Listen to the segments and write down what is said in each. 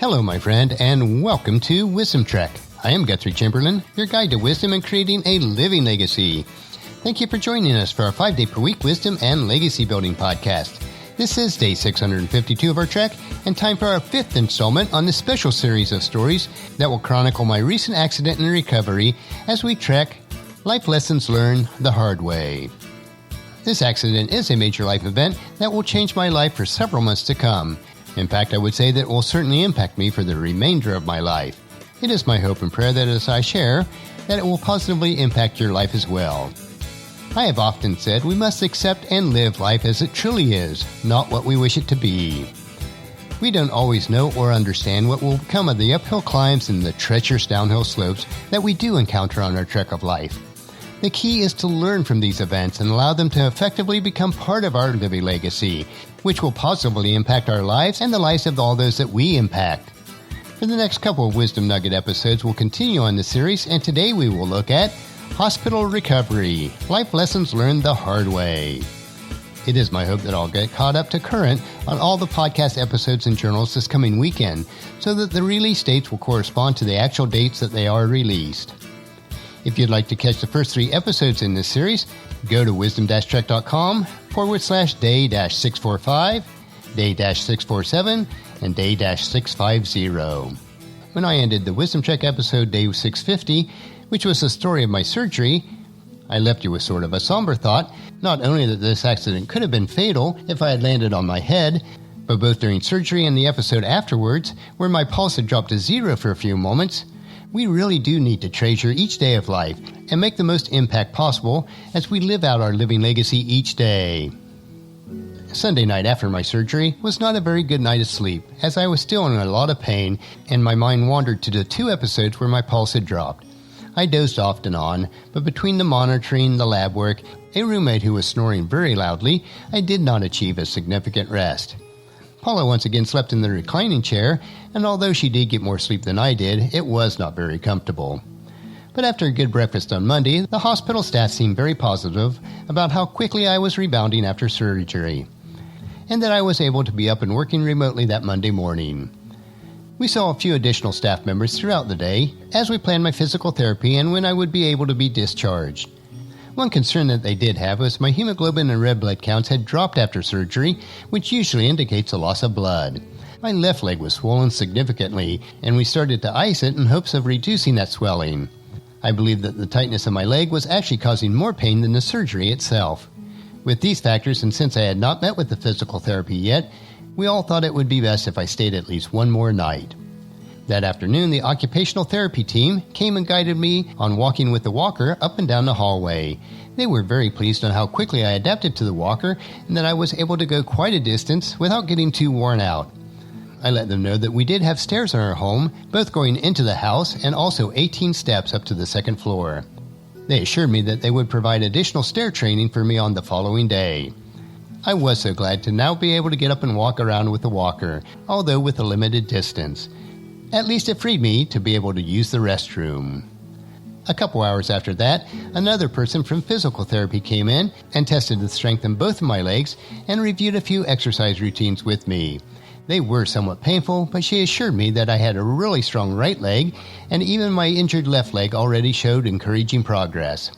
Hello, my friend, and welcome to Wisdom Trek. I am Guthrie Chamberlain, your guide to wisdom and creating a living legacy. Thank you for joining us for our 5-day-per-week wisdom and legacy building podcast. This is day 652 of our trek, and time for our 5th installment on this special series of stories that will chronicle my recent accident and recovery as we trek Life Lessons Learned the Hard Way. This accident is a major life event that will change my life for several months to come. In fact, I would say that it will certainly impact me for the remainder of my life. It is my hope and prayer that as I share, that it will positively impact your life as well. I have often said we must accept and live life as it truly is, not what we wish it to be. We don't always know or understand what will become of the uphill climbs and the treacherous downhill slopes that we do encounter on our trek of life. The key is to learn from these events and allow them to effectively become part of our living legacy, which will positively impact our lives and the lives of all those that we impact. For the next couple of Wisdom Nugget episodes, we'll continue on the series, and today we will look at Hospital Recovery, Life Lessons Learned the Hard Way. It is my hope that I'll get caught up to current on all the podcast episodes and journals this coming weekend, so that the release dates will correspond to the actual dates that they are released. If you'd like to catch the first 3 episodes in this series, go to wisdom-trek.com/day-645, day-647, and day-650. When I ended the Wisdom Trek episode day 650, which was the story of my surgery, I left you with sort of a somber thought, not only that this accident could have been fatal if I had landed on my head, but both during surgery and the episode afterwards, where my pulse had dropped to 0 for a few moments, we really do need to treasure each day of life and make the most impact possible as we live out our living legacy each day. Sunday night after my surgery was not a very good night of sleep, as I was still in a lot of pain and my mind wandered to the 2 episodes where my pulse had dropped. I dozed off and on, but between the monitoring, the lab work, a roommate who was snoring very loudly, I did not achieve a significant rest. Paula once again slept in the reclining chair, and although she did get more sleep than I did, it was not very comfortable. But after a good breakfast on Monday, the hospital staff seemed very positive about how quickly I was rebounding after surgery, and that I was able to be up and working remotely that Monday morning. We saw a few additional staff members throughout the day as we planned my physical therapy and when I would be able to be discharged. One concern that they did have was my hemoglobin and red blood counts had dropped after surgery, which usually indicates a loss of blood. My left leg was swollen significantly, and we started to ice it in hopes of reducing that swelling. I believe that the tightness of my leg was actually causing more pain than the surgery itself. With these factors, and since I had not met with the physical therapy yet, we all thought it would be best if I stayed at least one more night. That afternoon, the occupational therapy team came and guided me on walking with the walker up and down the hallway. They were very pleased on how quickly I adapted to the walker and that I was able to go quite a distance without getting too worn out. I let them know that we did have stairs in our home, both going into the house and also 18 steps up to the 2nd floor. They assured me that they would provide additional stair training for me on the following day. I was so glad to now be able to get up and walk around with the walker, although with a limited distance. At least it freed me to be able to use the restroom. A couple hours after that, another person from physical therapy came in and tested the strength in both of my legs and reviewed a few exercise routines with me. They were somewhat painful, but she assured me that I had a really strong right leg, and even my injured left leg already showed encouraging progress.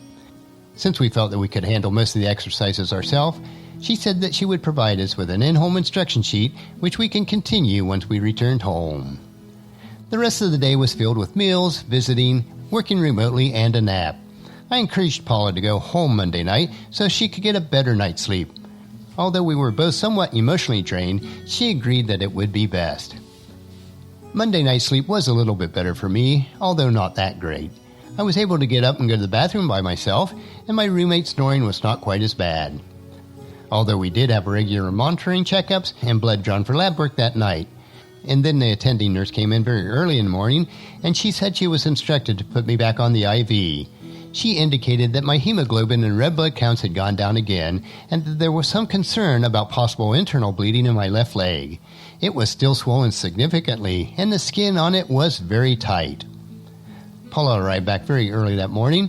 Since we felt that we could handle most of the exercises ourselves, she said that she would provide us with an in-home instruction sheet, which we can continue once we returned home. The rest of the day was filled with meals, visiting, working remotely, and a nap. I encouraged Paula to go home Monday night so she could get a better night's sleep. Although we were both somewhat emotionally drained, she agreed that it would be best. Monday night's sleep was a little bit better for me, although not that great. I was able to get up and go to the bathroom by myself, and my roommate's snoring was not quite as bad. Although we did have regular monitoring checkups and blood drawn for lab work that night. And then the attending nurse came in very early in the morning, and she said she was instructed to put me back on the IV. She indicated that my hemoglobin and red blood counts had gone down again, and that there was some concern about possible internal bleeding in my left leg. It was still swollen significantly, and the skin on it was very tight. Paula arrived back very early that morning,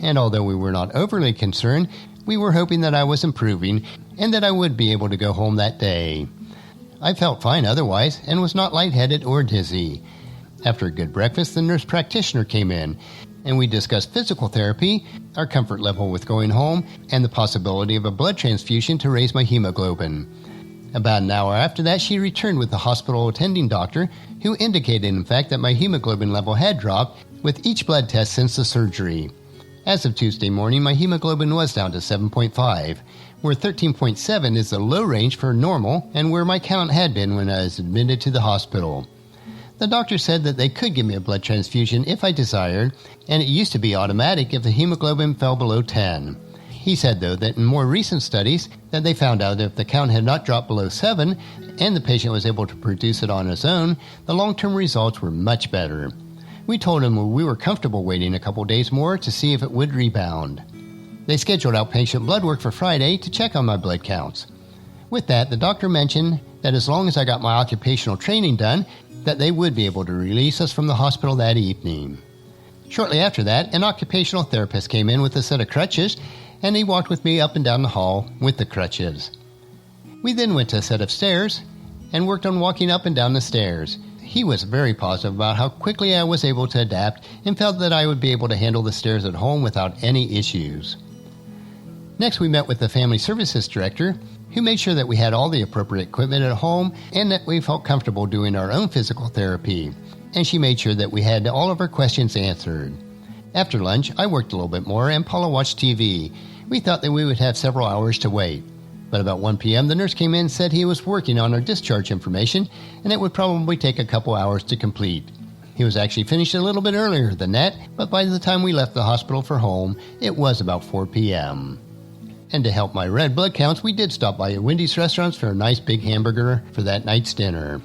and although we were not overly concerned, we were hoping that I was improving and that I would be able to go home that day. I felt fine otherwise and was not lightheaded or dizzy. After a good breakfast, the nurse practitioner came in, and we discussed physical therapy, our comfort level with going home, and the possibility of a blood transfusion to raise my hemoglobin. About an hour after that, she returned with the hospital attending doctor, who indicated, in fact, that my hemoglobin level had dropped with each blood test since the surgery. As of Tuesday morning, my hemoglobin was down to 7.5, where 13.7 is the low range for normal and where my count had been when I was admitted to the hospital. The doctor said that they could give me a blood transfusion if I desired, and it used to be automatic if the hemoglobin fell below 10. He said, though, that in more recent studies that they found out that if the count had not dropped below 7 and the patient was able to produce it on his own, the long-term results were much better. We told him we were comfortable waiting a couple days more to see if it would rebound. They scheduled outpatient blood work for Friday to check on my blood counts. With that, the doctor mentioned that as long as I got my occupational training done, that they would be able to release us from the hospital that evening. Shortly after that, an occupational therapist came in with a set of crutches, and he walked with me up and down the hall with the crutches. We then went to a set of stairs and worked on walking up and down the stairs. He was very positive about how quickly I was able to adapt and felt that I would be able to handle the stairs at home without any issues. Next, we met with the family services director, who made sure that we had all the appropriate equipment at home and that we felt comfortable doing our own physical therapy. And she made sure that we had all of our questions answered. After lunch, I worked a little bit more and Paula watched TV. We thought that we would have several hours to wait. But about 1 p.m., the nurse came in and said he was working on our discharge information and it would probably take a couple hours to complete. He was actually finished a little bit earlier than that, but by the time we left the hospital for home, it was about 4 p.m. And to help my red blood counts, we did stop by a Wendy's restaurant for a nice big hamburger for that night's dinner.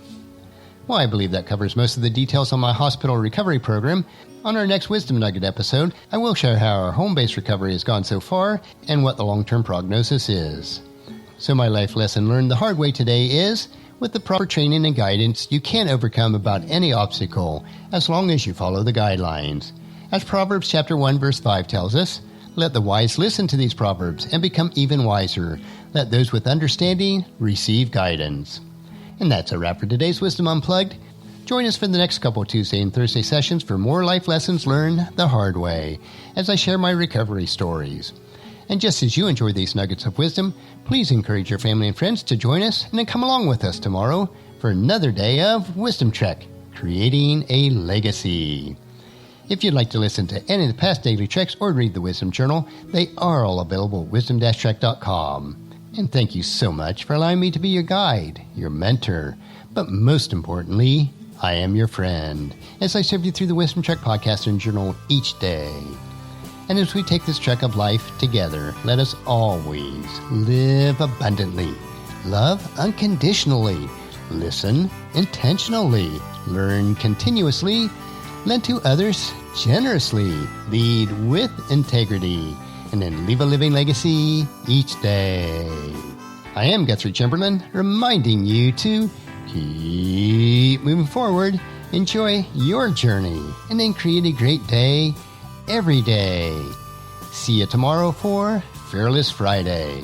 Well, I believe that covers most of the details on my hospital recovery program. On our next Wisdom Nugget episode, I will share how our home-based recovery has gone so far and what the long-term prognosis is. So my life lesson learned the hard way today is, with the proper training and guidance, you can overcome about any obstacle as long as you follow the guidelines. As Proverbs chapter 1 verse 5 tells us, let the wise listen to these proverbs and become even wiser. Let those with understanding receive guidance. And that's a wrap for today's Wisdom Unplugged. Join us for the next couple Tuesday and Thursday sessions for more life lessons learned the hard way as I share my recovery stories. And just as you enjoy these nuggets of wisdom, please encourage your family and friends to join us and then come along with us tomorrow for another day of Wisdom Trek, Creating a Legacy. If you'd like to listen to any of the past daily treks or read the Wisdom Journal, they are all available at wisdom-trek.com. And thank you so much for allowing me to be your guide, your mentor, but most importantly, I am your friend, as I serve you through the Wisdom Trek podcast and journal each day. And as we take this trek of life together, let us always live abundantly, love unconditionally, listen intentionally, learn continuously, lend to others generously, lead with integrity, and then leave a living legacy each day. I am Guthrie Chamberlain, reminding you to keep moving forward, enjoy your journey, and then create a great day every day. See you tomorrow for Fearless Friday.